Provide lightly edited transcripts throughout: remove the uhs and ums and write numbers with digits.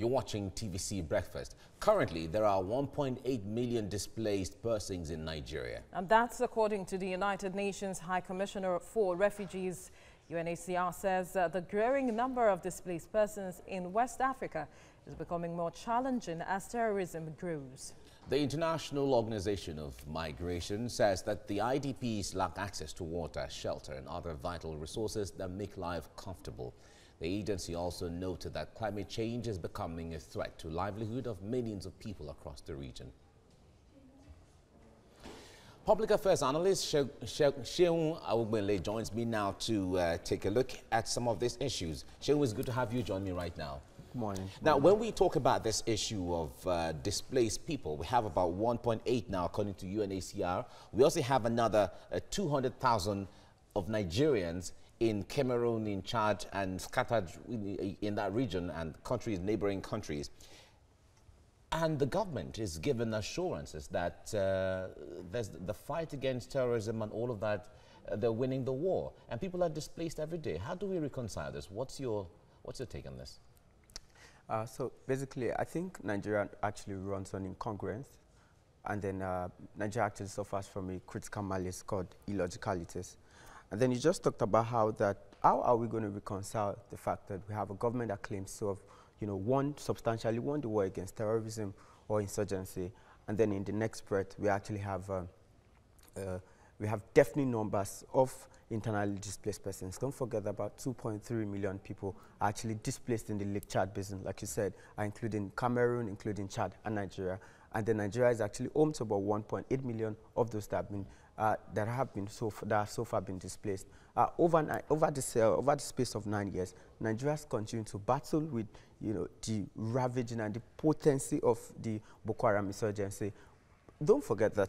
You're watching TVC Breakfast. Currently, there are 1.8 million displaced persons in Nigeria. And that's according to the United Nations High Commissioner for Refugees. UNHCR says the growing number of displaced persons in West Africa is becoming more challenging as terrorism grows. The International Organization of Migration says that the IDPs lack access to water, shelter, and other vital resources that make life comfortable. The agency also noted that climate change is becoming a threat to livelihood of millions of people across the region. Public Affairs Analyst Sheun Awugbele joins me now to take a look at some of these issues. Sheun, it's good to have you join me right now. Good morning. Now, when we talk about this issue of displaced people, we have about 1.8 now, according to UNHCR. We also have another 200,000 of Nigerians in Cameroon, in Chad, and scattered in that region and countries, neighboring countries. And the government is given assurances that there's the fight against terrorism and all of that, they're winning the war. And people are displaced every day. How do we reconcile this? What's your take on this? So basically, I think Nigeria actually runs on incongruence. And then Nigeria actually suffers from a critical malice called illogicalities. And then you just talked about how are we going to reconcile the fact that we have a government that claims to have, substantially won the war against terrorism or insurgency, and then in the next breath we actually have deafening numbers of internally displaced persons. Don't forget that about 2.3 million people are actually displaced in the Lake Chad basin, like you said, including Cameroon, including Chad and Nigeria. And then Nigeria is actually home to about 1.8 million of those that have so far been displaced. Over the space of 9 years, Nigeria has continued to battle with the ravaging and the potency of the Boko Haram insurgency. Don't forget that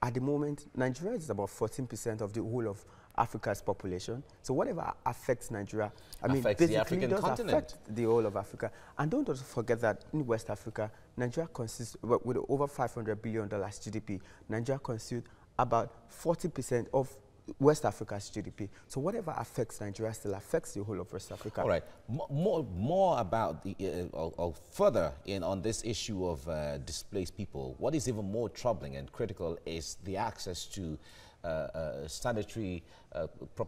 at the moment, Nigeria is about 14% of the whole of Africa's population. So whatever affects Nigeria, affects the African continent. Affect the whole of Africa. And don't also forget that in West Africa, Nigeria consists, with over $500 billion GDP, Nigeria constitutes about 40% of West Africa's GDP. So whatever affects Nigeria still affects the whole of West Africa. All right. More about or further in on this issue of displaced people. What is even more troubling and critical is the access to proper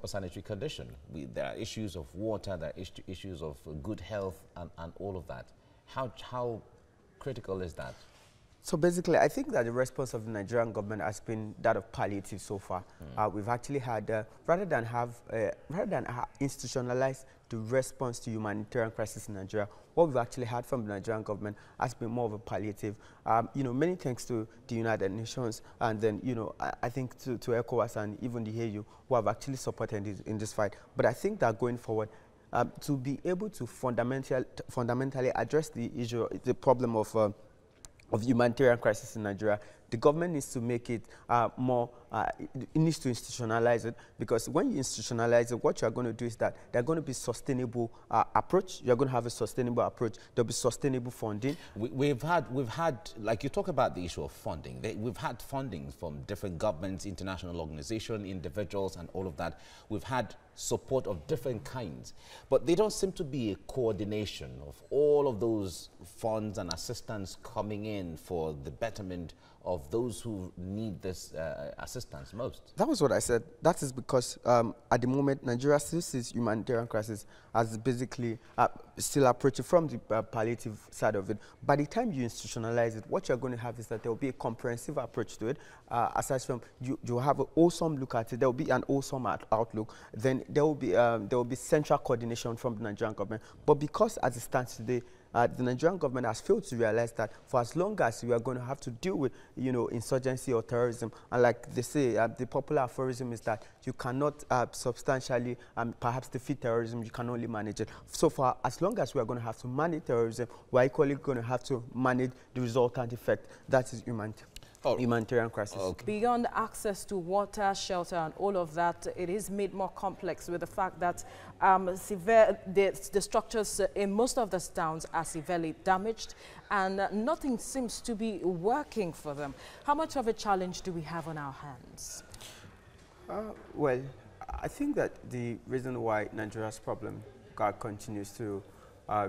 sanitary condition. There are issues of water, there are issues of good health, and all of that. How critical is that? So basically, I think that the response of the Nigerian government has been that of palliative so far. We've actually had, rather than institutionalize the response to humanitarian crisis in Nigeria, what we've actually had from the Nigerian government has been more of a palliative. Many thanks to the United Nations, and then, I think to ECOWAS and even the AU, who have actually supported in this fight. But I think that going forward, to be able to fundamentally address the issue, the problem of humanitarian crisis in Nigeria, the government needs to make it it needs to institutionalize it, because when you institutionalize it, what you're going to do is that they're going to be sustainable approach. You're going to have a sustainable approach. There'll be sustainable funding. We've had, like you talk about the issue of funding. We've had funding from different governments, international organizations, individuals, and all of that. We've had support of different kinds, but there don't seem to be a coordination of all of those funds and assistance coming in for the betterment of those who need this assistance most. That was what I said. That is because at the moment, Nigeria still sees humanitarian crisis as basically still approaching from the palliative side of it. By the time you institutionalize it, what you're going to have is that there will be a comprehensive approach to it. Aside from you have an awesome look at it, there will be an awesome outlook. Then there will be central coordination from the Nigerian government. But because as it stands today, the Nigerian government has failed to realize that for as long as we are going to have to deal with, insurgency or terrorism, and like they say, the popular aphorism is that you cannot substantially perhaps defeat terrorism, you can only manage it. So for as long as we are going to have to manage terrorism, we're equally going to have to manage the resultant effect. That is humanitarian crisis. Okay. Beyond access to water, shelter, and all of that, it is made more complex with the fact that the structures in most of the towns are severely damaged, and nothing seems to be working for them. How much of a challenge do we have on our hands? Well, I think that the reason why Nigeria's problem continues to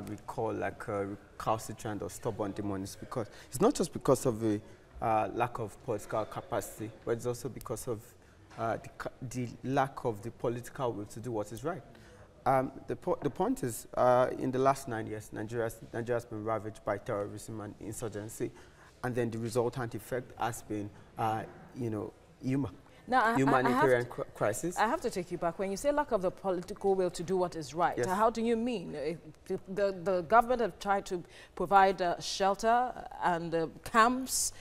recall like recalcitrant or stubborn demons, because it's not just because of the lack of political capacity, but it's also because of the lack of the political will to do what is right. The point is, in the last 9 years, Nigeria has been ravaged by terrorism and insurgency, and then the resultant effect has been, humanitarian crisis. I have to take you back. When you say lack of the political will to do what is right, yes. How do you mean? The government have tried to provide shelter and camps.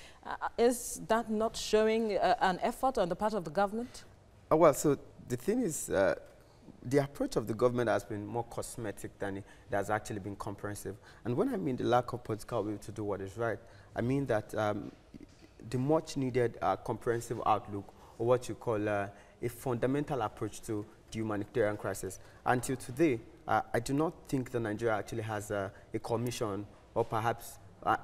Is that not showing an effort on the part of the government? Well, so the thing is, the approach of the government has been more cosmetic than it has actually been comprehensive. And when I mean the lack of political will to do what is right, I mean that the much needed comprehensive outlook, or what you call a fundamental approach to the humanitarian crisis. Until today, I do not think that Nigeria actually has a commission or perhaps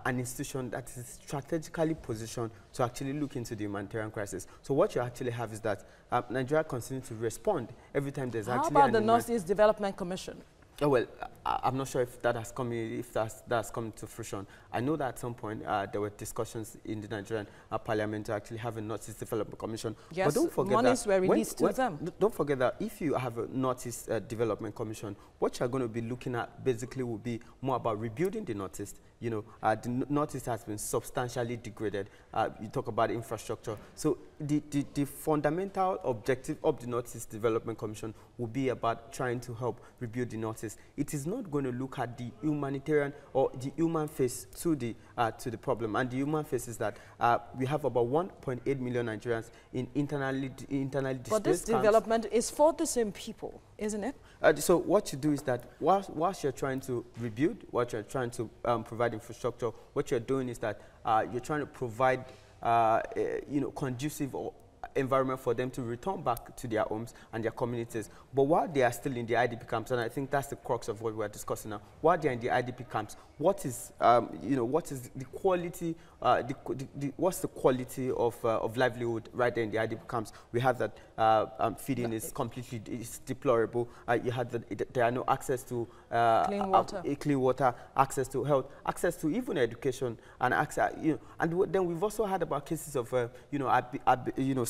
an institution that is strategically positioned to actually look into the humanitarian crisis. So what you actually have is that Nigeria continues to respond every time there's actually How about the Northeast Development Commission? Oh, well, I'm not sure if that has come that's come to fruition. I know that at some point there were discussions in the Nigerian Parliament to actually have a Northeast Development Commission. Yes, but don't forget monies were released to them. Don't forget that if you have a Northeast Development Commission, what you're going to be looking at basically will be more about rebuilding the Northeast. You know, the Northeast has been substantially degraded. You talk about infrastructure. So the fundamental objective of the Northeast Development Commission will be about trying to help rebuild the Northeast. It is not going to look at the humanitarian or the human face to the problem. And the human face is that we have about 1.8 million Nigerians in internally displaced But this development is for the same people, isn't it? So what you do is that whilst you're trying to rebuild, what you're trying to provide infrastructure, what you're doing is that you're trying to provide conducive environment for them to return back to their homes and their communities. But while they are still in the IDP camps, and I think that's the crux of what we're discussing now, while they're in the IDP camps, what is the quality, what's the quality of livelihood right there in the IDP camps? We have that feeding is completely deplorable. You had that there are no access to clean water, access to health, access to even education, and access, and then we've also heard about cases of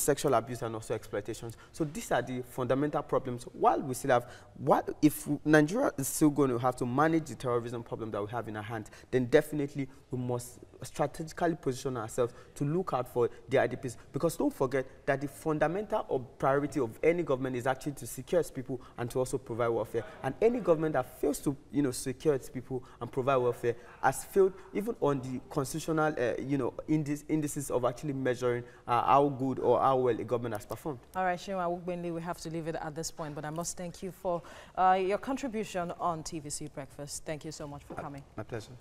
sexual abuse and also exploitations. So these are the fundamental problems. While we still have, if Nigeria is still going to have to manage the terrorism problem that we have in our hands, then definitely we must strategically position ourselves to look out for the IDPs. Because don't forget that the fundamental priority of any government is actually to secure its people and to also provide welfare. And any government that fails to secure its people and provide welfare has failed even on the constitutional indices of actually measuring how good or how well a government has performed. All right, Shima Wugbenli, we have to leave it at this point, but I must thank you for your contribution on TVC Breakfast. Thank you so much for coming. My pleasure.